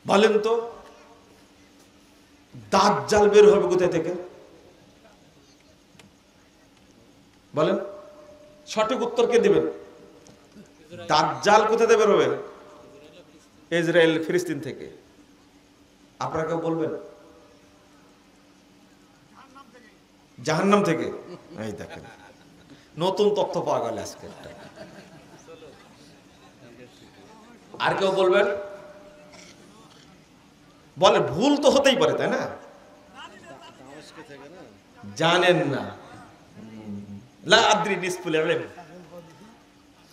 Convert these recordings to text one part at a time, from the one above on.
বলেন তো দাজ্জাল বের হবে কোথায় থেকে? বলেন, সঠিক উত্তর কে দিবেন? দাজ্জাল কোথা থেকে বের হবে? ইসরায়েল ফিলিস্তিন থেকে। আপনারা কেউ বলবেন জাহান্নাম থেকে। এই দেখেন নতুন তথ্য পাওয়া গেল আজকে। আর কেউ বলবেন? বলে ভুল তো হতেই পারে, তাই না? জানেন না, লা আদ্রি নিসফুল ইলম,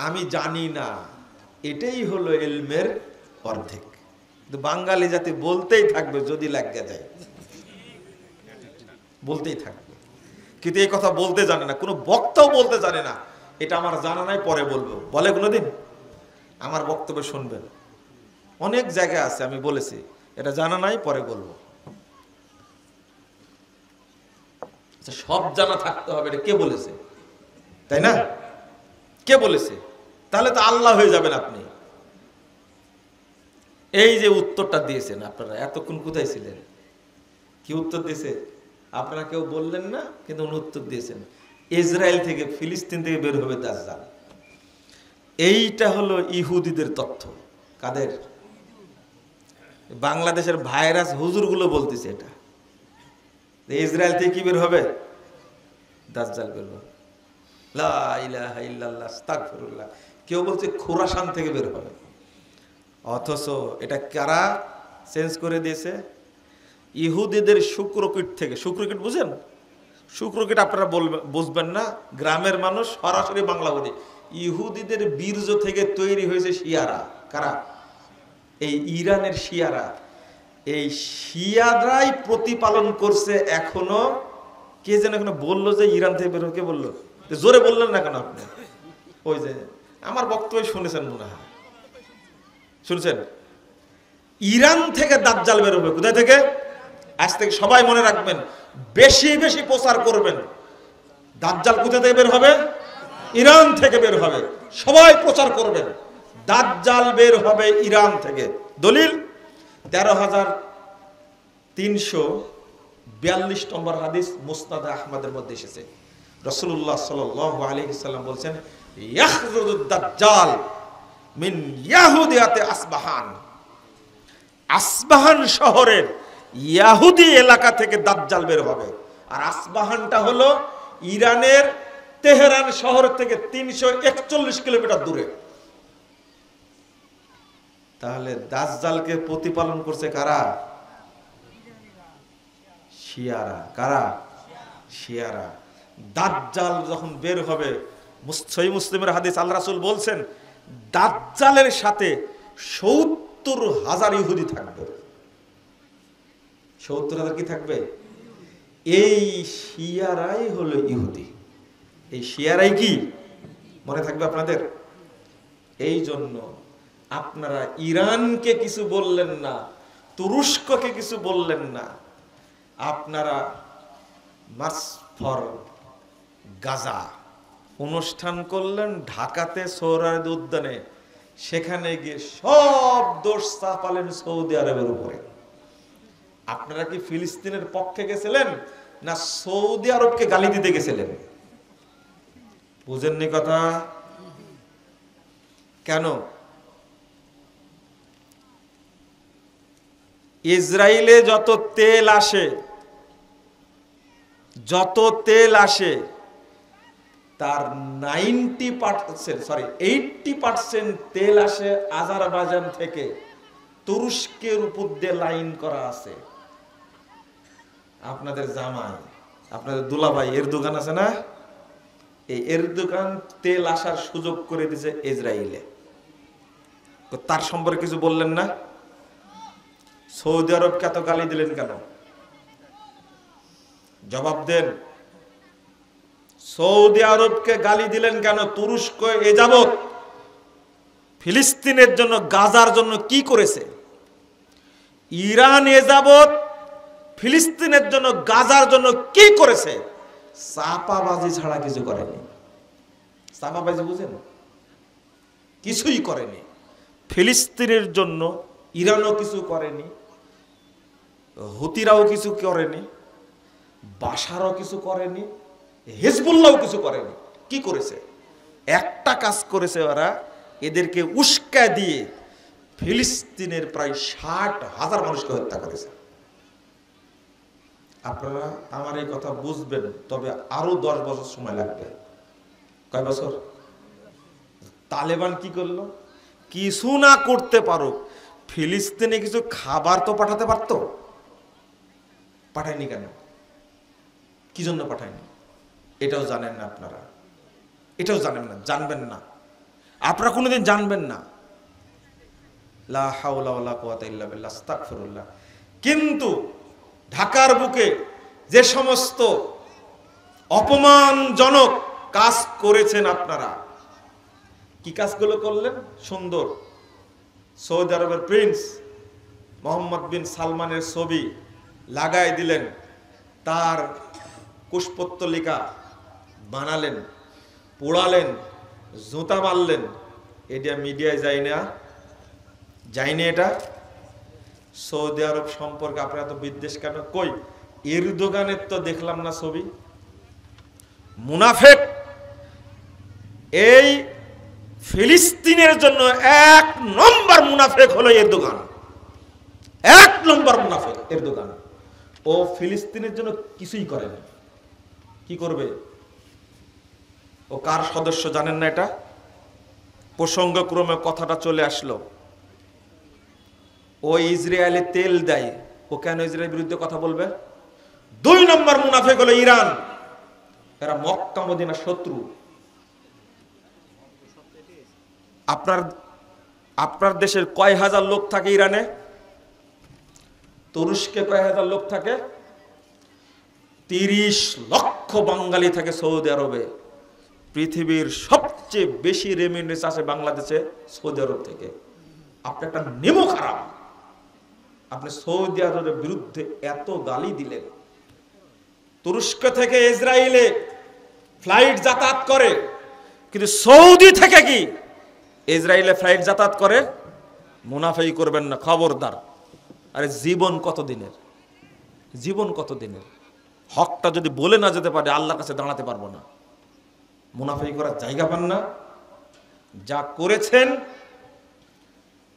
আমি জানি না, এটাই হলো ইলমের অর্ধেক। কিন্তু বাঙালি জাতি বলতেই থাকবে, যদি লাগা যায় বলতেই থাকবে, কিন্তু এই কথা বলতে জানে না, কোনো বক্তাও বলতে জানে না এটা আমার জানা নাই, পরে বলবো। বলে কোনোদিন? আমার বক্তব্য শুনবেন, অনেক জায়গায় আছে আমি বলেছি এটা জানা নাই, পরে বলবো। সব জানা থাকতে হবে, এটা কে বলেছে? তাই না? কে বলেছে? তাহলে তো আল্লাহ হয়ে যাবেন আপনি। এই যে উত্তরটা দিয়েছেন আপনারা, এতক্ষণ কোথায় ছিলেন? কি উত্তর দিয়েছে? আপনারা কেউ বললেন না, কিন্তু উনি উত্তর দিয়েছেন ইসরায়েল থেকে, ফিলিস্তিন থেকে বের হবে দাজ্জাল। এইটা হলো ইহুদিদের তথ্য। কাদের? বাংলাদেশের ভাইরাস হুজুরগুলো বলতেছে এটা, ইসরায়েল থেকে কি বের হবে? দাজ্জাল বের হবে। লা ইলাহা ইল্লাল্লাহ, আস্তাগফিরুল্লাহ। কেউ বলছে খোরাসান থেকে বের হবে, অথচ এটা কারা চেঞ্জ করে দিয়েছে? ইহুদিদের শুক্রকীট থেকে। শুক্রকীট বুঝেন? শুক্রকীট আপনারা বুঝবেন না, গ্রামের মানুষ সরাসরি বাংলা বলে। ইহুদিদের বীর্য থেকে তৈরি হয়েছে শিয়ারা। কারা? এই ইরানের শিয়ারা। এই শিয়ারাই প্রতিপালন করছে এখনো। কে যেন এখনো বললো যে ইরান থেকে বের, কে বললো? জোরে বললেন না কেন আপনি? ওই যে আমার বক্তব্য শুনেছেন মনে হয়, শুনছেন? ইরান থেকে দাজ্জাল বের হবে। কোথায় থেকে? আজ থেকে সবাই মনে রাখবেন, বেশি বেশি প্রচার করবেন। দাজ্জাল কোথা থেকে বের হবে? ইরান থেকে বের হবে। সবাই প্রচার করবেন, দাজ্জাল বের হবে ইরান থেকে। দলিল 1342 নম্বর হাদিস মুসনাদ আহমদের মধ্যে এসেছে। রাসূলুল্লাহ সাল্লাল্লাহু আলাইহি সাল্লাম বলেছেন, ইয়াখরুজুদ দাজ্জাল মিন ইয়াহুদিয়াতে আসবাহান। আসবাহান শহরের ইয়াহুদি এলাকা থেকে দাজ্জাল বের হবে। আর আসবাহানটা হলো ইরানের তেহরান শহর থেকে 341 কিলোমিটার দূরে। তাহলে দাজ্জালকে প্রতিপালন করছে কারা? শিয়ারা। কারা? শিয়ারা। দাজ্জাল যখন বের হবে, সহিহ মুসলিমের হাদিস, আল্লাহ রাসূল বলছেন দাজ্জালের সাথে 70,000 ইহুদি থাকবে। 70,000 কি থাকবে? এই শিয়ারাই হলো ইহুদি। এই শিয়ারাই কি মনে থাকবে আপনাদের? এই জন্য আপনারা ইরানকে কিছু বললেন না, তুরস্ককে কিছু বললেন না, আপনারা মার্চ ফর গাজা অনুষ্ঠান করলেন ঢাকাতে সোহরাওয়ার্দী উদ্যানে। সেখানে গিয়ে সব দোষ চাপালেন সৌদি আরবের উপরে। আপনারা কি ফিলিস্তিনের পক্ষে গেছিলেন না সৌদি আরবকে গালি দিতে গেছিলেন? বুঝেননি কথা? কেন? ইসরায়েলে যত তেল আসে তার 80% তেল আসে আজারবাইজান থেকে। তুরস্কের উপর দিয়ে লাইন করা আছে। আপনাদের জামাই, আপনাদের দুলাভাই এরদোগান আছে না, এই এরদোগান তেল আসার সুযোগ করে দিয়েছে ইসরায়েলে। তার সম্পর্কে কিছু বললেন না? সৌদি আরবকে এত গালি দিলেন কেন? জবাব দেন। সৌদি আরবকে গালি দিলেন কেন? তুরস্ক এ যাবৎ ফিলিস্তিনের জন্য, গাজার জন্য কি করেছে? ইরান এ যাবৎ ফিলিস্তিনের জন্য, গাজার জন্য কি করেছে? চাপাবাজি ছাড়া কিছু করেনি। চাপাবাজি বুঝেন? কিছুই করেনি। ফিলিস্তিনের জন্য ইরানও কিছু করেনি, হুতিরাও কিছু করেনি, বাশারও কিছু করেনি, হিজবুল্লাহও কিছু করেনি। কি করেছে? একটা কাজ করেছে ওরা, এদেরকে উস্কা দিয়ে ফিলিস্তিনের প্রায় 60,000 মানুষকে হত্যা করেছে। আপনারা আমার এই কথা বুঝবেন, তবে আরো 10 বছর সময় লাগবে। কয় বছর? তালেবান কি করলো? কিছু না করতে পারো, ফিলিস্তিনে কিছু খাবার তো পাঠাতে পারতো, পাঠায়নি কেন? কি জন্য পাঠায়নি? এটাও জানেন না আপনারা, এটাও জানেন না, জানবেন না, আপনারা কোনোদিন জানবেন না। লা হাওলা ওয়ালা কুওয়াতা ইল্লা বিল্লাহ, আস্তাগফিরুল্লাহ। কিন্তু ঢাকার বুকে যে সমস্ত অপমানজনক কাজ করেছেন আপনারা, কি কাজগুলো করলেন? সুন্দর সৌদি আরবের প্রিন্স মোহাম্মদ বিন সালমানের ছবি লাগাই দিলেন, তার কুশপুত্তলিকা বানালেন, পোড়ালেন, জুতা মারলেন। এটা মিডিয়ায় যায় না, যায়নি। এটা সৌদি আরব সম্পর্কে আপনারা তো বিদ্বেষ কেন? কই এরদোগানের তো দেখলাম না ছবি। মুনাফেক। এই ফিলিস্তিনের জন্য 1 নম্বর মুনাফেক হলো এরদোগান, 1 নম্বর মুনাফেক এরদোগান। ও ফিলিস্তিনের জন্য কিছুই করে না। কি করবে? ও কার সদস্য জানেন না? এটা প্রসঙ্গক্রমে কথাটা চলে আসলো। ও ইসরায়েলে তেল দেয়, ও কেন ইসরায়েলের বিরুদ্ধে কথা বলবে? 2 নম্বর মুনাফেক হলো ইরান। এরা মক্কা মদিনার শত্রু। আপনার দেশের কয় হাজার লোক থাকে ইরানে? তুরস্কে কয় হাজার লোক থাকে? 30 লক্ষ বাঙালি থাকে সৌদি আরবে। পৃথিবীর সবচেয়ে বেশি রেমিটেন্স আসে বাংলাদেশে সৌদি আরব থেকে। আপনি একটা নেমো খারাপ, আপনি সৌদি আরবের বিরুদ্ধে এত গালি দিলেন। তুরস্ক থেকে ইসরায়েলে ফ্লাইট যাতায়াত করে, কিন্তু সৌদি থেকে কি ইসরায়েলে ফ্লাইট যাতায়াত করে? মুনাফাই করবেন না, খবরদার। আরে জীবন কতদিনের? জীবন কতদিনের? হকটা যদি বলে না যেতে পারে, আল্লাহর কাছে দাঁড়াতে পারবো না। মুনাফাই করার জায়গা পান না। যা করেছেন,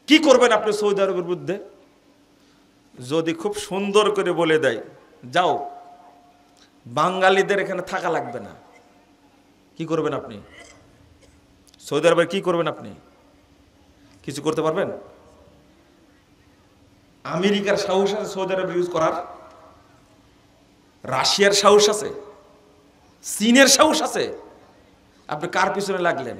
কি করবেন আপনি সৌদি আরবের বিরুদ্ধে? যদি খুব সুন্দর করে বলে দেয়, যাও বাঙালিদের এখানে থাকা লাগবে না, কি করবেন আপনি? সৌদি আরবে কি করবেন আপনি? কিছু করতে পারবেন? আমেরিকার সাহস আছে সৌদি আরব ইউজ করার? রাশিয়ার সাহস আছে? চীনের সাহস আছে? আপনি কার পিছনে লাগলেন?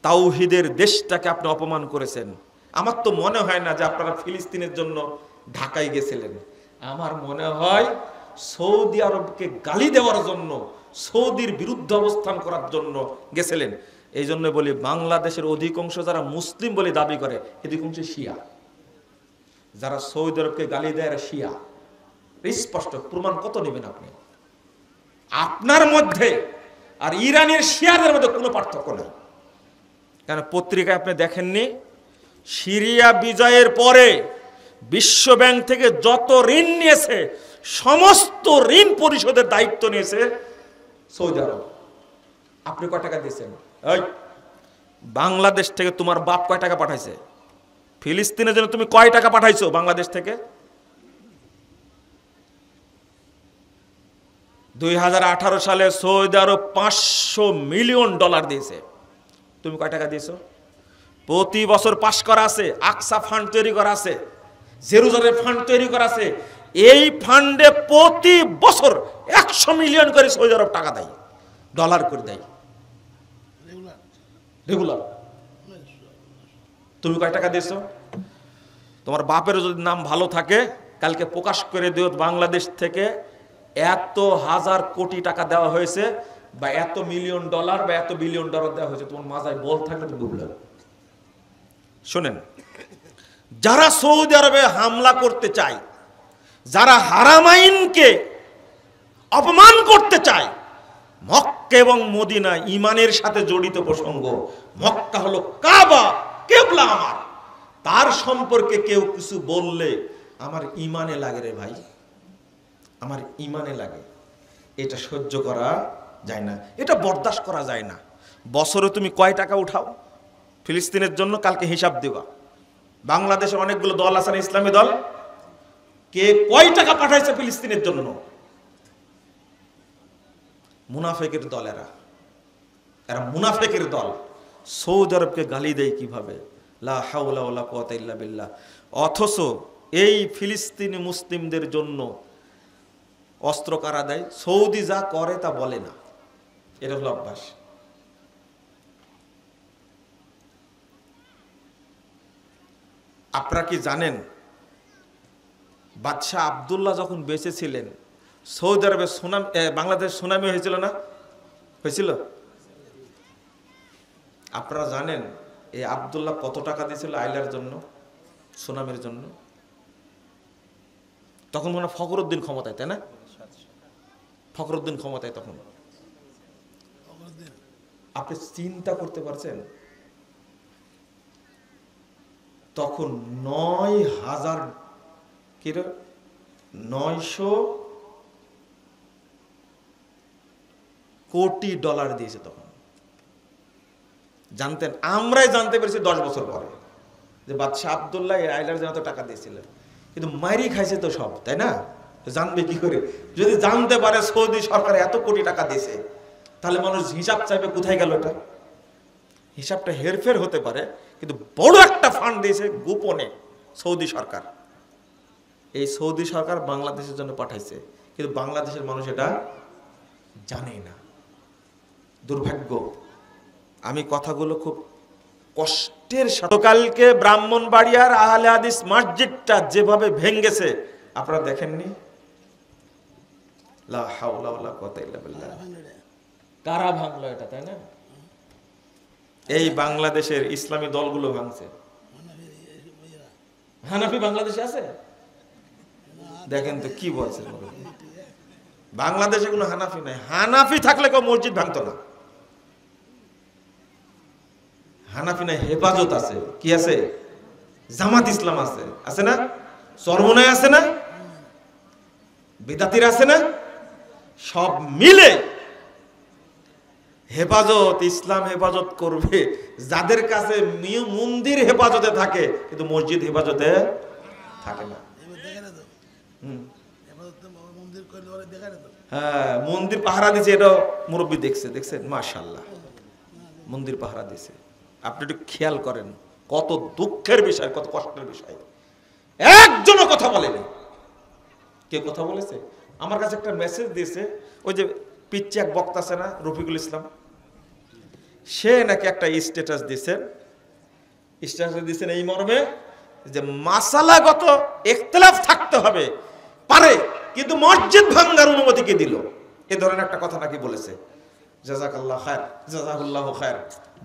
তাওহীদের দেশটাকে আপনি অপমান করেছেন। আমার তো মনে হয় না যে আপনারা ফিলিস্তিনের জন্য ঢাকায় গেছিলেন। আমার মনে হয় সৌদি আরবকে গালি দেওয়ার জন্য, সৌদির বিরুদ্ধে অবস্থান করার জন্য গেছিলেন। এই জন্য বলি, বাংলাদেশের অধিকাংশ যারা মুসলিম বলে দাবি করে, অধিকাংশ শিয়া। যারা সৌদি আরবকে গালি দেয় এরা শিয়া। স্পষ্ট প্রমাণ কত নেবেন আপনি? আপনার মধ্যে আর ইরানের শিয়াদের মধ্যে কোনো পার্থক্য নেই। কেন পত্রিকায় আপনি দেখেননি? সিরিয়া বিজয়ের পরে বিশ্ব ব্যাংক থেকে যত ঋণ নিয়েছে, সমস্ত ঋণ পরিশোধের দায়িত্ব নিয়েছে সৌদি আরব। আপনি কয় টাকা দিয়েছেন? এই বাংলাদেশ থেকে তোমার বাপ কয় টাকা পাঠাইছে? ফিলিস্তিনের জন্য তুমি কয় টাকা পাঠাইছো বাংলাদেশ থেকে? 2018 সালে সৌদি আরব $500 মিলিয়ন দিয়েছে। তুমি কয় টাকা দিয়েছো? প্রতি বছর পাস করা আছে, আকসা ফান্ড তৈরি করা আছে, জেরুজালেম ফান্ড তৈরি করা আছে। এই ফান্ডে প্রতি বছর 100 মিলিয়ন করে সৌদি আরব টাকা দেয়, ডলার করে দেয় রেগুলার। তুমি কয় টাকা দিয়েছো? তোমার বাপের যদি নাম ভালো থাকে, কালকে প্রকাশ করে দিও বাংলাদেশ থেকে এত হাজার কোটি টাকা দেওয়া হয়েছে, বা এত মিলিয়ন ডলার বা এত বিলিয়ন ডলার দেওয়া হয়েছে। তোমার মাথায় বল থাকলে তুমি বুঝলে। শোনেন, যারা সৌদি আরবে হামলা করতে চায়, যারা হারামাইনকে অপমান করতে চায়, মক্কা এবং মদিনা ইমানের সাথে জড়িত প্রসঙ্গ। মক্কা হলো কাবা, কিবলা আমার। তার সম্পর্কে কেউ কিছু বললে আমার ইমানে লাগে রে ভাই, আমার ইমানে লাগে। এটা সহ্য করা যায় না, এটা বরদাস্ত করা যায় না। বছরে তুমি কয় টাকা উঠাও ফিলিস্তিনের জন্য, কালকে হিসাব দিবা। বাংলাদেশের অনেকগুলো দল আছে না, ইসলামী দল, কে কয় টাকা পাঠাইছে ফিলিস্তিনের জন্য? মুনাফেকের দল এরা, এরা মুনাফেকের দল। সৌদি আরবকে গালি দেয় কিভাবে, লা হাওলা ওয়ালা কুওয়াতা ইল্লা বিল্লাহ। অথচ এই ফিলিস্তিনি মুসলিমদের জন্য অস্ত্র কারা দেয়, সৌদি যা করে তা বলে না, এটা হলো অভ্যাস। আপনারা কি জানেন, বাদশাহ আব্দুল্লাহ যখন বেঁচে ছিলেন, সৌদি আরবে সুনামি, বাংলাদেশ সুনামি হয়েছিল না, হয়েছিল? আপনারা জানেন এই আব্দুল্লাহ কত টাকা দিয়েছিল আইলার জন্য, সুনামির জন্য? তখন মনে হয় ফখরুদ্দিন ক্ষমতায়, তাই না? ফখরুদ্দিন ক্ষমতায় তখন। আপনি চিন্তা করতে পারছেন, তখন 9,000 900 কোটি ডলার দিয়েছে তখন। জানতেন? আমরাই জানতে পেরেছি 10 বছর পরে যে বাদশাহ আব্দুল্লাহ আইলার জন্য টাকা দিয়েছিলেন, কিন্তু মাইরি খাইছে তো সব, তাই না? জানবে কি করে? যদি জানতে পারে সৌদি সরকার এত কোটি টাকা দিয়েছে, তাহলে মানুষ হিসাব চাইবে কোথায় গেল এটা। হিসাবটা হেরফের হতে পারে, কিন্তু বড় একটা ফান্ড দিয়েছে গোপনে সৌদি সরকার। এই সৌদি সরকার বাংলাদেশের জন্য পাঠাইছে, কিন্তু বাংলাদেশের মানুষ এটা জানে না। দুর্ভাগ্য। আমি কথাগুলো খুব কষ্টের সাথে, কালকে ব্রাহ্মণবাড়িয়ার আহলে হাদিস মসজিদটা যেভাবে ভেঙেছে আপনারা দেখেননি? লা হাওলা ওয়ালা কুওয়াতা ইল্লা বিল্লাহ। কারা ভাঙলো এটা, তাই না? এই বাংলাদেশের ইসলামী দলগুলো ভাঙছে। হানাফি বাংলাদেশে আছে? দেখেন তো কি বলছে। বাংলাদেশে কোনো হানাফি নাই। হানাফি থাকলে কেউ মসজিদ ভাঙতো না। হানাফি নাই, হেফাজত আছে। কি আছে? জামাত ইসলাম আছে, আছে না? চরমনায় আছে না? বিদাতির আছে না? সব মিলে হেফাজত, ইসলাম হেফাজত করবে। যাদের কাছে মন্দির হেফাজতে থাকে, কিন্তু মসজিদ হেফাজতে থাকে না। হ্যাঁ, মন্দির পাহারা দিছে, এটা মুরব্বী দেখছে, দেখছেন? মাশাআল্লাহ, মন্দির পাহারা দিছে। আপনি একটু খেয়াল করেন, কত দুঃখের বিষয়, কত কষ্টের বিষয়। একজনও কথা বলেনি। কে কথা বলেছে? আমার কাছে একটা মেসেজ দিয়েছে, ওই যে পিচ্ছি এক বক্তা আছে না, রফিকুল ইসলাম, সে নাকি একটা স্ট্যাটাস দিয়েছেন। স্ট্যাটাস দিয়েছেন এই মর্মে যে মাসালাগত ইখতিলাফ থাকতে হবে পারে, কিন্তু মসজিদ ভাঙার অনুমতি কে দিল? এ ধরনের একটা কথা নাকি বলেছে। জাযাকাল্লাহ খায়র, জাযাকাল্লাহু খায়র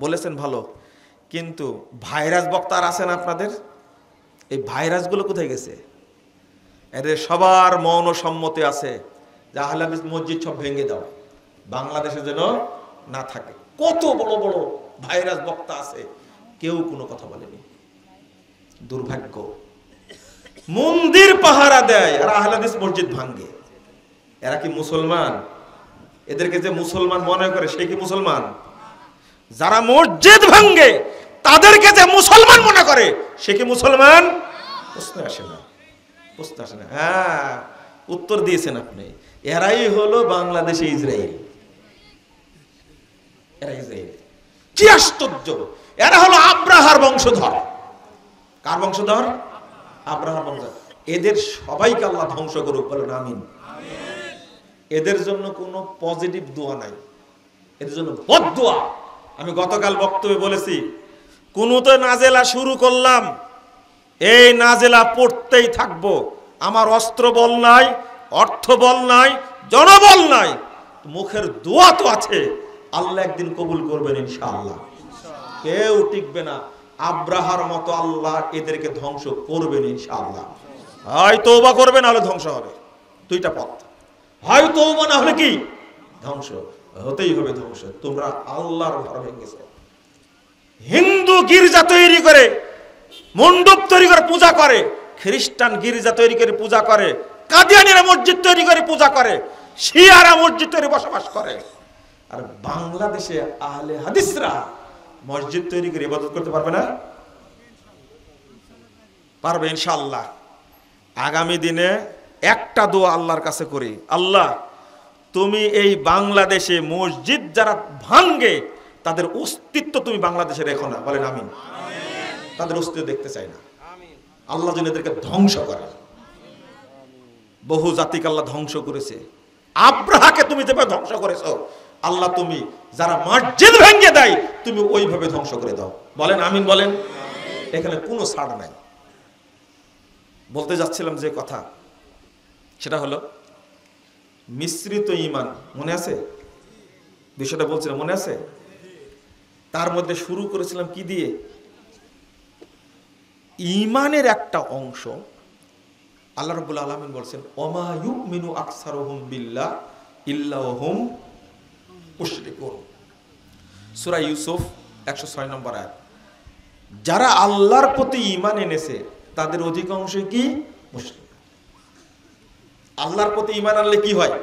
বলেছেন, ভালো। কিন্তু ভাইরাস বক্তা আছেন আপনাদের, এই ভাইরাসগুলো কোথায় গেছে? এদের সবার মৌন সম্মতি আছে যে আহলে হাদিস মসজিদ সব ভেঙে দাও, বাংলাদেশে যেন না থাকে। কত বড় বড় ভাইরাস বক্তা আছে, কেউ কোনো কথা বলেনি। দুর্ভাগ্য। মন্দির পাহারা দেয় আর আহলে হাদিস মসজিদ ভাঙে। এরা কি মুসলমান? এদেরকে যে মুসলমান মনে করে, সে কি মুসলমান? যারা মসজিদ ভাঙে তাদেরকে যে মুসলমান মনে করে, সে কি মুসলমান? প্রশ্ন আসে না, প্রশ্ন আসে না। হ্যাঁ, উত্তর দিয়েছেন আপনি। এরাই হলো বাংলাদেশে ইসরায়েল। এরা ইসরায়েল। কি আশ্চর্য! এরা হলো আব্রাহার বংশধর। কার বংশধর? আব্রাহার বংশধর। এদের সবাইকে আল্লাহ ধ্বংস করুক, বলেন আমিন। এদের জন্য কোনো পজিটিভ দোয়া নাই, এদের জন্য বদদোয়া। আমি গতকাল বক্তব্যে বলেছি, কুনুতে নাজেলা শুরু করলাম, এই নাজেলা পড়তেই থাকবো। আমার অস্ত্র বল নাই, অর্থ বল নাই, জনবল নাই, মুখের দোয়া তো আছে। আল্লাহ একদিন কবুল করবেন ইনশাআল্লাহ। কেউ টিকবে না। আব্রাহার মতো আল্লাহ এদেরকে ধ্বংস করবেন ইনশাআল্লাহ। হয় তওবা করবে, না হলে ধ্বংস হবে। দুইটা পথ, হয় তওবা না হলে কি ধ্বংস। হতেই হবে ধ্বংস। তোমরা আল্লাহর ঘর ভেঙেছো। হিন্দু গির্জা তৈরি করে মণ্ডপ তৈরি করে পূজা করে, খ্রিস্টান গির্জা তৈরি করে পূজা করে, কাদিয়ানীরা মসজিদ তৈরি করে পূজা করে, শিয়ারা মসজিদ তৈরি বসবাস করে। আর বাংলাদেশে আহলে হাদিসরা মসজিদ তৈরি করে ইবাদত করতে পারবে না? পারবে ইনশাআল্লাহ। আগামী দিনে একটা দোয়া আল্লাহর কাছে করি, আল্লাহ তুমি এই বাংলাদেশে মসজিদ যারা ভাঙ্গে তাদের অস্তিত্ব তুমি বাংলাদেশে রেখো না, বলেন আমিন। তাদের অস্তিত্ব দেখতে চাই না, আল্লাহ যেন এদেরকে ধ্বংস করে। বহু জাতিকে আল্লাহ ধ্বংস করেছে, আব্রাহাকে তুমি যেভাবে ধ্বংস করেছো, আল্লাহ তুমি যারা মসজিদ ভেঙে দেয় তুমি ওইভাবে ধ্বংস করে দাও, বলেন আমিন বলেন। এখানে কোনো ছাড় নাই। বলতে যাচ্ছিলাম যে কথা, সেটা হলো মিশ্রিত ঈমান, মনে আছে বিষয়টা বলছিলাম, মনে আছে? তার মধ্যে শুরু করেছিলাম কি দিয়ে? ঈমানের একটা অংশ আল্লাহ রাব্বুল আলামিন বলছেন ওমা ইউমিনু আকসারুহুম বিল্লাহ ইল্লা হুম মুশরিকুন, সূরা ইউসুফ 106 নম্বর আয়াত। যারা আল্লাহর প্রতি ঈমান এনেছে তাদের অধিকাংশই কি? মুশরিক। আল্লাহর প্রতি ঈমান আনলে কি হয়?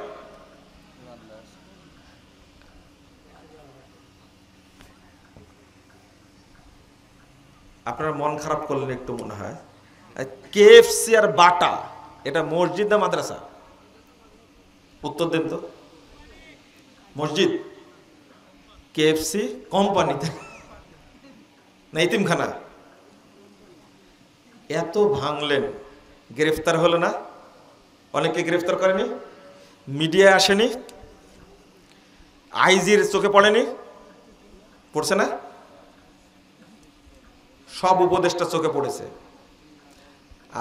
আপনারা মন খারাপ করলেন একটু মনে হয়। কেএফসি আর বাটা এটা মসজিদ না মাদ্রাসা? উত্তর দেন তো। মসজিদ। কেএফসি কোম্পানিতে না ইতিমখানা? এত ভাঙলেন, গ্রেফতার হলো না? অনেকে গ্রেফতার করেনি, মিডিয়ায় আসেনি, আইজির চোখে পড়েনি, পড়ছে না? সব উপদেষ্টা চোখে পড়েছে।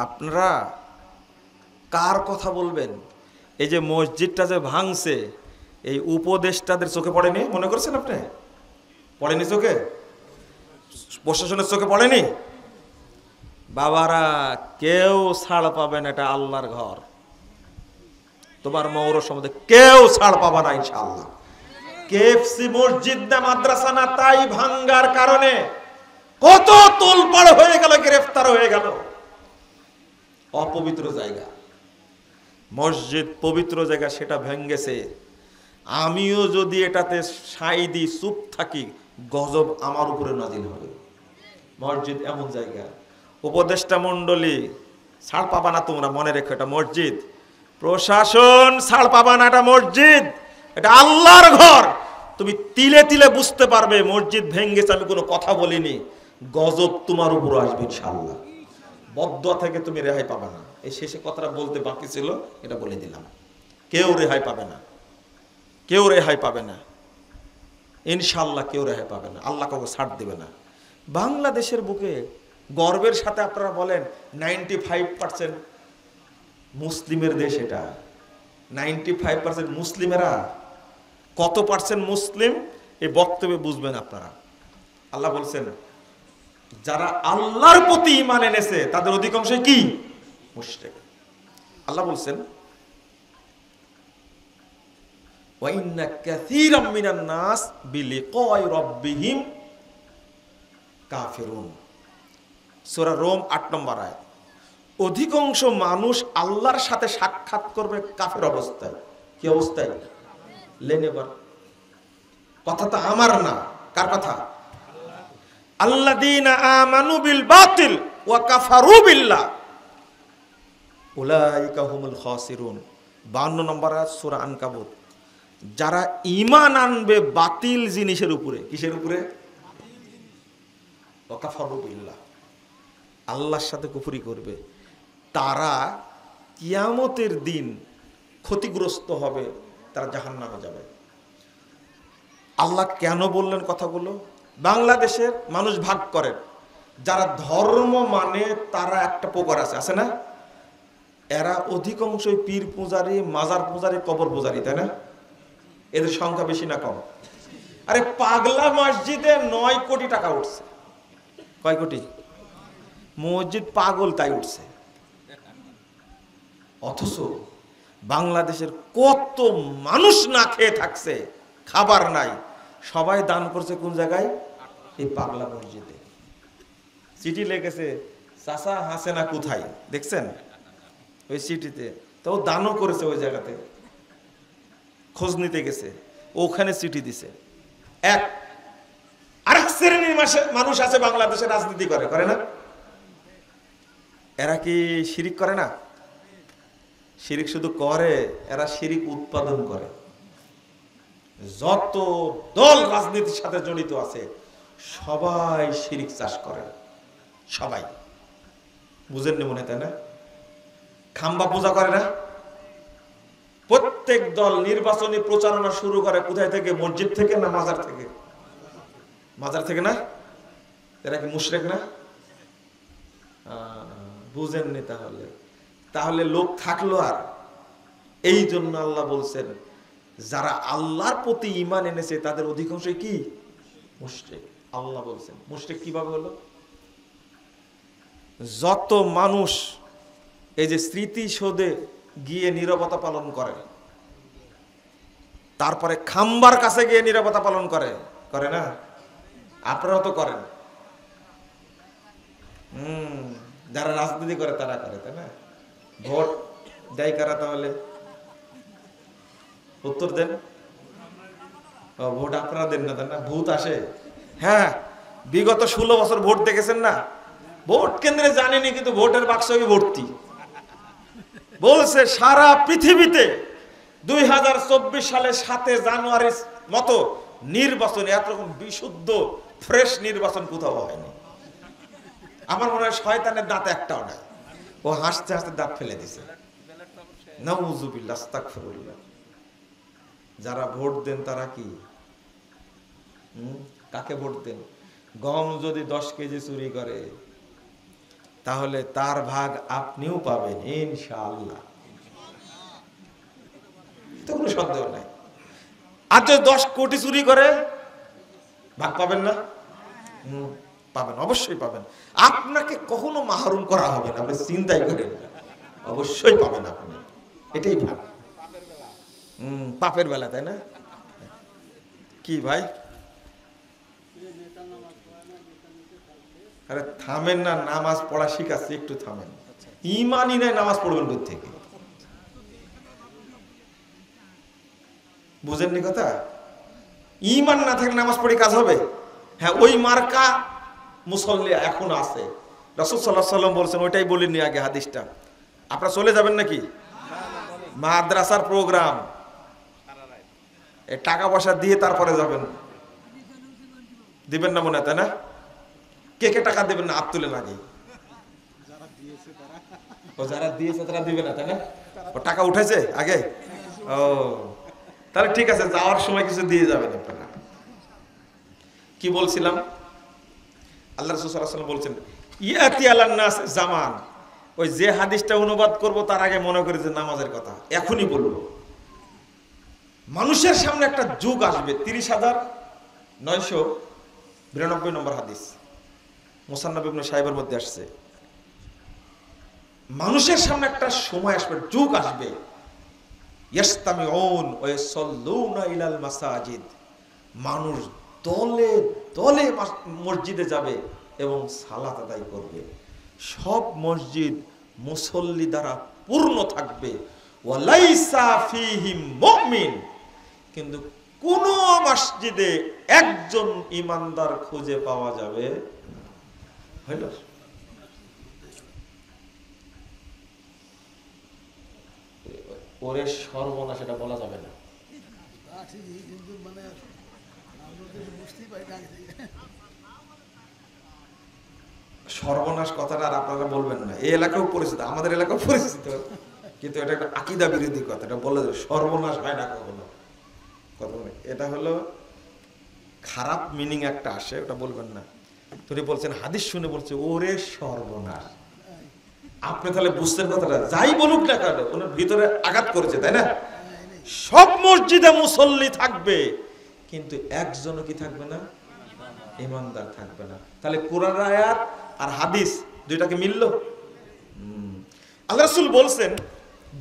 আপনারা কার কথা বলবেন? এই যে মসজিদটা যে ভাঙছে, এই উপদেষ্টাদের চোখে পড়েনি মনে করছেন আপনি? পড়েনি চোখে? প্রশাসনের চোখে পড়েনি? বাবারা কেউ ছাড় পাবে না, এটা আল্লাহর ঘর। তোমার মৌর সম্বন্ধে কেউ ছাড় পাবা না ইনশাআল্লাহ। কেএফসি মসজিদ না মাদ্রাসা না, তাই ভাঙ্গার কারণে কত তোলপাড় হয়ে গেল, গ্রেফতার হয়ে গেল। অপবিত্র জায়গা, মসজিদ পবিত্র জায়গা, সেটা ভেঙ্গেছে। আমিও যদি এটাতে সাই দিই, চুপ থাকি, গজব আমার উপরে নাজিল হবে। মসজিদ এমন জায়গা, উপদেষ্টা মণ্ডলী ছাড় পাবা না তোমরা, মনে রেখো এটা মসজিদ। প্রশাসন ছাড় পাবা না, এটা মসজিদ, এটা আল্লাহর ঘর। তুমি তিলে তিলে বুঝতে পারবে মসজিদ ভেঙ্গেছে, আমি কোনো কথা বলিনি, গজব তোমার উপর আসবে ইনশাআল্লাহ। বদদুয়া থেকে তুমি রেহাই পাবে না। এই শেষে কথাটা বলতে বাকি ছিল, এটা বলে দিলাম। কেউ রেহাই পাবে না, কেউ রেহাই পাবে না ইনশাআল্লাহ, কেউ রেহাই পাবে না। আল্লাহ কাউকে ছাড় দেবে না। বাংলাদেশের বুকে গর্বের সাথে আপনারা বলেন 95% মুসলিমের দেশ এটা। 95% মুসলিমেরা কত পার্সেন্ট মুসলিম এই বক্তব্যে বুঝবেন আপনারা। আল্লাহ বলছেন যারা আল্লাহর প্রতি ঈমান এনেছে তাদের অধিকাংশই কি? মুশরিক। আল্লাহ বলছেন ওয়া ইন্না কাসীরাম মিনান নাস বিলিকাই রাব্বিহিম কাফিরুন, সূরা রোম 8 নম্বর আয়াত। অধিকাংশ মানুষ আল্লাহর সাথে সাক্ষাৎ করবে কাফের অবস্থায়। কি অবস্থায়? লেনেবার কথা তো আমার না, কার কথা? আল্লাযীনা আমানু বিল বাতিল ওয়া কাফারু বিল্লাহ উলাইকা হুমুল খাসিরুন, 52 নম্বর আয়াত সূরা আনকাবুত। যারা ঈমান আনবে বাতিল জিনিসের উপরে, কিসের উপরে? ওয়া কাফারু বিল্লাহ, আল্লাহর সাথে কুফরি করবে, তারা কিয়ামতের দিন ক্ষতিগ্রস্ত হবে, তারা জাহান্নামে যাবে। আল্লাহ কেন বললেন কথাগুলো? বাংলাদেশের মানুষ ভাগ করেন, যারা ধর্ম মানে তারা একটা প্রকার আছে না? এরা অধিকাংশই পীর পূজারী, মাজার পূজারী, কবর পূজারী, তাই না? এদের সংখ্যা বেশি না কম? আরে পাগলা মসজিদে 9 কোটি টাকা উঠছে। কয় কোটি? মসজিদ পাগল তাই উঠছে। অথচ বাংলাদেশের কত মানুষ না খেয়ে থাকছে, খাবার নাই, সবাই দান করছে কোন জায়গায়? এই পাগলা মসজিদে। চিঠি লিখেছে, চাচা হাসেনা কোথায় দেখছেন ওই চিঠিতে, তো ও দানও করেছে ওই জায়গাতে, খোঁজ নিতে গেছে, ওখানে চিঠি দিছে। আর এক শ্রেণীর মানুষ আছে বাংলাদেশে রাজনীতি করে না? এরা কি শিরিক করে না? শিরিক শুধু করে, এরা শিরিক উৎপাদন করে। যত দল রাজনীতির সাথে জড়িত আছে সবাই শিরিক চাষ করে, সবাই। বুঝেননি মনে, তাই না? খাম্বা পূজা করে না? প্রত্যেক দল নির্বাচনী প্রচারণা শুরু করে কোথায় থেকে? মসজিদ থেকে না মাজার থেকে? মাজার থেকে না? এরা কি মুশরিক না? বুঝেননি তাহলে? তাহলে লোক থাকলো আর। এই জন্য আল্লাহ বলছেন যারা আল্লাহর প্রতি ঈমান এনেছে তাদের অধিকাংশই কি? মুশরিক। আল্লাহ বলছেন মুশরিক কিভাবে হলো? যত মানুষ এই যে স্মৃতিসৌধে গিয়ে নীরবতা পালন করে, তারপরে খাম্বার কাছে গিয়ে নীরবতা পালন করে না? আপনারাও তো করেন। যারা রাজনীতি করে তারা করে, তাই না? ভোট দেয় কারা তাহলে? উত্তর দেন। ভোট আপনারা দেন না, তাই না? ভূত আসে। হ্যাঁ, বিগত 16 বছর ভোট দেখেছেন না? ভোট কেন্দ্রে জানেনি, কিন্তু ভোটের বাক্স ভর্তি। বলছে সারা পৃথিবীতে 2024 সালে 7 জানুয়ারির মতো নির্বাচন, এরকম বিশুদ্ধ ফ্রেশ নির্বাচন কোথাও হয়নি। আমার মনে হয় শয়তানের দাঁত একটাও নাই। ও হাসতে হাসতে দাঁত ফেলে দিছে। নাউযুবিল্লাহ, আস্তাগফিরুল্লাহ। যারা ভোট দেন তারা কি কাকে ভোট দেন? গম যদি 10 কেজি চুরি করে তাহলে তার ভাগ আপনিও পাবেন ইনশাআল্লাহ, তো কোনো সন্দেহ নাই। আর যদি 10 কোটি চুরি করে ভাগ পাবেন না? পাবেন, অবশ্যই পাবেন। আপনাকে কখনো মাহরুম করা হবে না, আপনি চিন্তাই করেন না, অবশ্যই পাবেন আপনি। এটাই ভাগ। পাপের বেলা, তাই না? কি ভাই? আরে থামেন না, নামাজ পড়া শিখাচ্ছি, একটু থামেন। ইমানই নাই, নামাজ পড়বেন কোথা থেকে? বুঝেননি কথা? ইমান না থাকলে নামাজ পড়ে কাজ হবে? হ্যাঁ, ওই মার্কা মুসল্লি এখন আছে। রাসূল সাল্লাল্লাহু আলাইহি ওয়াসাল্লাম বলছেন, ওইটাই বলিনি আগে হাদিসটা। আপনারা চলে যাবেন নাকি? মাদ্রাসার প্রোগ্রাম, টাকা পয়সা দিয়ে তারপরে যাবেন। দিবেন না মনে হয়, তাই না? কে কে টাকা দিবেন না? হাত তুলে লাগে। যারা দিয়েছে তারা দিবে না, তাই না? ও টাকা উঠেছে আগে? ও তাহলে ঠিক আছে, যাওয়ার সময় কিছু দিয়ে যাবেন আপনারা। কি বলছিলাম? আল্লাহ রাসূল সাল্লাল্লাহু আলাইহি ওয়াসাল্লাম বলছেন ইয়াতি আলান নাস জামান। ওই যে হাদিসটা অনুবাদ করব তার আগে মনে করি যে নামাজের কথা এখনই বলবো। মানুষের সামনে একটা যুগ আসবে, 30,992 নম্বর হাদিস, মুসান্নাফ ইবনে সাহিবের মধ্যে আসছে। মানুষের সামনে একটা সময় আসবে, যুগ আসবে, ইয়াসতামিউন ওয়া ইয়াসাল্লুনা ইলাল মাসাজিদ। মানুষ দলে দলে মসজিদে যাবে এবং সালাত আদায় করবে। সব মসজিদ মুসল্লি দ্বারা পূর্ণ থাকবে। ওয়ালাইসা ফীহি মুমিন, কিন্তু কোন মসজিদে একজন ইমানদার খুঁজে পাওয়া যাবে হইল? ওরে সর্বনাশ, এটা বলা যাবে না। সর্বনাশ কথাটা আর আপনারা বলবেন না। এই এলাকাও পরিচিত, আমাদের এলাকাও পরিচিত, কিন্তু এটা একটা আকীদা বিরোধী কথা। এটা বলে সর্বনাশ হয় না কখনো। এটা হলো খারাপ মিনিং একটা আসে, ওটা বলবেন না। তিনি বলছেন হাদিস শুনে বলছে ওরে সর্বনাশ। আপনি তাহলে বুঝতেন কথাটা, যাই বলুক না কেন ওনার ভিতরে আঘাত করেছে, তাই না? সব মসজিদে মুসল্লি থাকবে কিন্তু একজনও কি থাকবে না? ইমানদার থাকবে না। তাহলে কোরআন আয়াত আর হাদিস দুইটাকে মিললো? আল্লাহ রাসূল বলছেন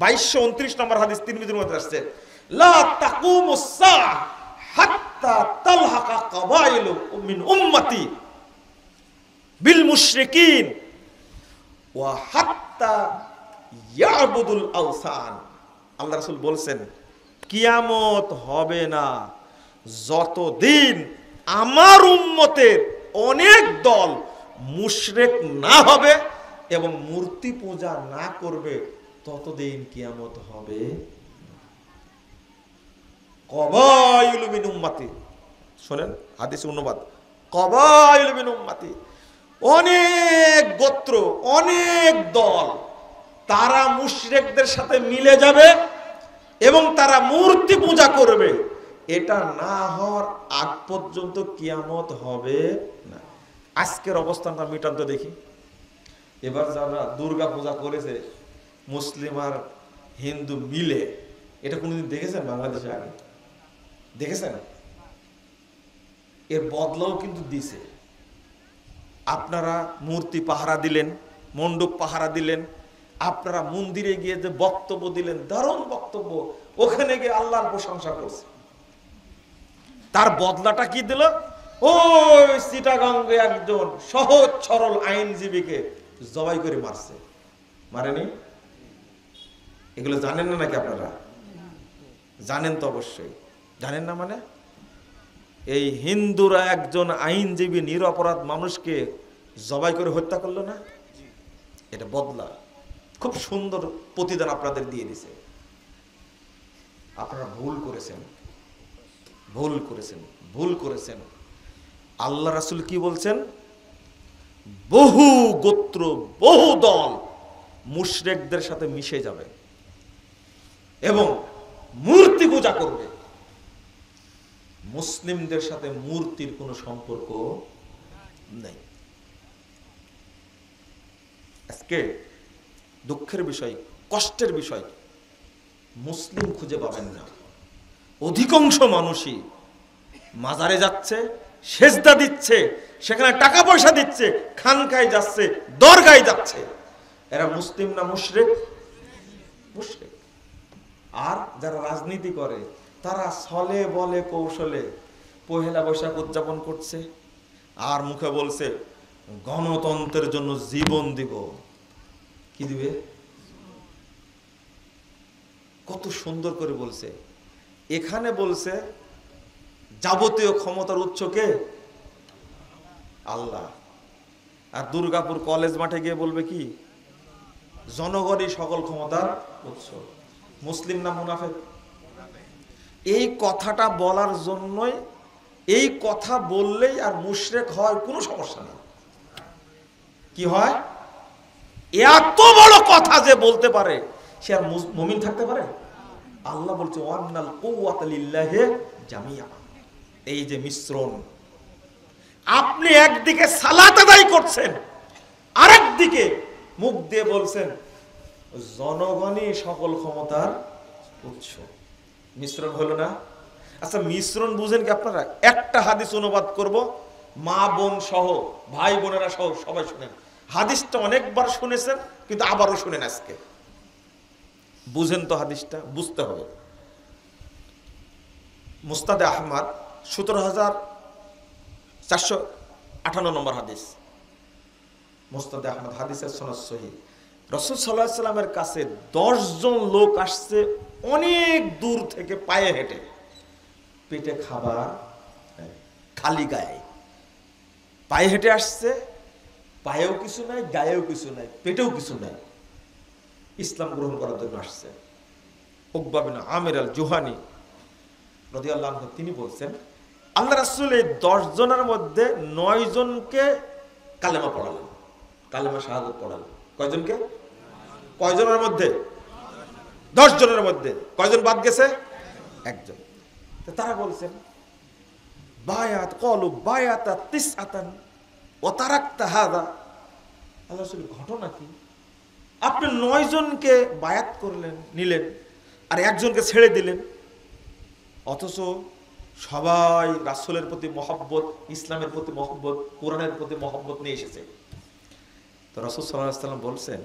2229 নম্বর হাদিস তিরমিজির মধ্যে আসছে, লা তাকুমুস সাআহ হাত্তা তালহাকা কাবাইলু মিন উম্মতি বিল মুশরিকিন ওয়া হাত্তা ইয়াবুদুল আওসান। আল্লাহ রাসূল বলছেন কিয়ামত হবে না যতদিন আমার উম্মতের অনেক দল মুশরিক না হবে এবং মূর্তি পূজা না করবে, ততদিন কিয়ামত হবে। কবাইলু মিন উম্মতি, শুনেন হাদিস অনুবাদ, কবাইলু মিন উম্মতি, অনেক গোত্র, অনেক দল, তারা মুশরিকদের সাথে মিলে যাবে এবং তারা মূর্তি পূজা করবে। এটা না হওয়ার আগ পর্যন্ত কিয়ামত হবে না। আজকের অবস্থানটা মিটান তো দেখি। এবার যারা দুর্গা পূজা করেছে মুসলিম আর হিন্দু মিলে, এটা কোনোদিন দেখেছেন বাংলাদেশে? আগে দেখেছেন? এর বদলাও কিন্তু দিছে। আপনারা মূর্তি পাহারা দিলেন, মণ্ডপ পাহারা দিলেন, আপনারা মন্দিরে গিয়ে যে বক্তব্য দিলেন, দারুণ বক্তব্য, ওখানে গিয়ে আল্লাহর প্রশংসা করছে। তার বদলাটা কি দিল? ওই চিটাগাঙ্গে একজন সহজ সরল আইনজীবীকে জবাই করে মারছে। মারেনি? এগুলো জানেন না নাকি আপনারা? জানেন তো অবশ্যই। জানেন না মানে? এই হিন্দুরা একজন আইনজীবী নিরপরাধ মানুষকে জবাই করে হত্যা করলো না? এটা বদলা। খুব সুন্দর প্রতিদান আপনাদের দিয়ে দিছে। আপনারা ভুল করেছেন, ভুল করেছেন, ভুল করেছেন। আল্লাহ রাসূল কি বলছেন? বহু গোত্র, বহু দল মুশরিকদের সাথে মিশে যাবে এবং মূর্তি পূজা করবে। মুসলিমদের সাথে মূর্তির কোনো সম্পর্ক নেই। আজকে দুঃখের বিষয়, কষ্টের বিষয়, মুসলিম খুঁজে পাবেন না। অধিকাংশ মানুষই মাজারে যাচ্ছে, সেজদা দিচ্ছে, সেখানে টাকা পয়সা দিচ্ছে, খানকায় যাচ্ছে, দরগায় যাচ্ছে। এরা মুসলিম না মুশরিক? মুশরিক। আর যারা রাজনীতি করে তারা ছলে বলে কৌশলে পহেলা বৈশাখ উদযাপন করছে আর মুখে বলছে গণতন্ত্রের জন্য জীবন দিব। কি দিবে? কত সুন্দর করে বলছে। এখানে বলছে যাবতীয় ক্ষমতার উৎস কে? আল্লাহ। আর দুর্গাপুর কলেজ মাঠে গিয়ে বলবে কি? জনগণই সকল ক্ষমতার উৎস। মুসলিম না মুনাফিক? এই কথাটা বলার জন্যই, এই কথা বললেই আর মুশরিক হয় কোনো সমস্যা নেই। কি হয়? এত বড় কথা যে বলতে পারে সে আর মুমিন থাকতে পারে? আল্লাহ বলছে ওয়ান্নাল কুওয়াতা লিল্লাহি জামিআ। এই যে মিশ্রণ, আপনি একদিকে সালাত আদায় করছেন, আরেকদিকে মুখ দিয়ে বলছেন জনগণই সকল ক্ষমতার উৎস। মিশ্রণ হলো না? আচ্ছা মিশ্রণ বুঝেন কি আপনারা? একটা হাদিস অনুবাদ করব, মা বোন সহ, ভাই বোনেরা সহ সবাই শুনেন। হাদিসটা অনেকবার শুনেছেন কিন্তু আবারও শুনেন আজকে। বুঝেন তো হাদিসটা? বুঝতে হবে। মুস্তাদে আহমদ 17,458 নম্বর হাদিস। মুস্তাদে আহমদ হাদিসের সনদ সহিহ। রাসূল সাল্লাল্লাহু আলাইহি সাল্লামের কাছে 10 জন লোক আসছে অনেক দূর থেকে পায়ে হেঁটে, পেটে খাবার, খালি গায়ে, পায়ে হেঁটে আসছে। পায়েও কিছু নাই, গায়েও কিছু নাই, পেটেও কিছু নাই। ইসলাম গ্রহণ করার জন্য আসছে। উকবা বিন আমির আল জুহানি রাদিয়াল্লাহু আনহু তিনি বলছেন আল্লাহ রাসূল এই 10 জনের মধ্যে 9 জনকে কালেমা পড়ালেন, কালেমা শাহাদাত পড়ালেন। কয়জনকে? কয়জনের মধ্যে? 10 জনের মধ্যে। কয়জন বাদ গেছে? একজন। তারা বলছেন বায়াত ক্বালু বায়াতা তিসআতান ওয়া তারাকতা হাযা। আল্লাহ রাসূল ঘটনা কি? আপনি 9 জনকে বায়াত করলেন, নিলেন, আর একজনকে ছেড়ে দিলেন, অথচ সবাই রাসূলের প্রতি মহব্বত, ইসলামের প্রতি মহব্বত, কোরআনের প্রতি মহব্বত নিয়ে এসেছে। তো রাসূল সাল্লাল্লাহু আলাইহি ওয়াসাল্লাম বলছেন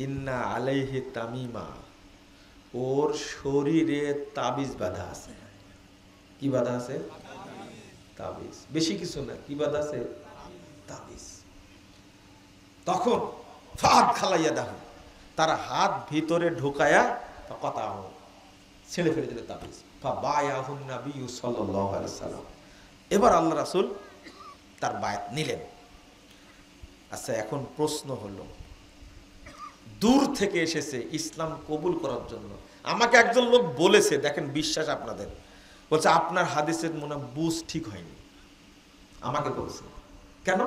ইন্না আলাইহি তামিমা, ওর শরীরে তাবিজ বাঁধা আছে। কি বাঁধা আছে? তাবিজ। বেশি কিছু না। কি বাঁধা আছে? তাবিজ। তখন ফাদ খালাইয়া দাহ, তারা হাত ভিতরে ঢুকায়া কথা ছেড়ে ফেলে দিল তাবিজ। ফাবায়াহুন নবী সাল্লাল্লাহু আলাইহি ওয়াসাল্লাম, এবার আল্লাহ রাসূল তার বায়াত নিলেন। আচ্ছা, এখন প্রশ্ন হলো, দূর থেকে এসেছে ইসলাম কবুল করার জন্য, আমাকে একজন লোক বলেছে, দেখেন বিশ্বাস আপনাদের, বলছে আপনার হাদিসের মনে বুঝ ঠিক হয়নি, আমাকে বলছে কেন?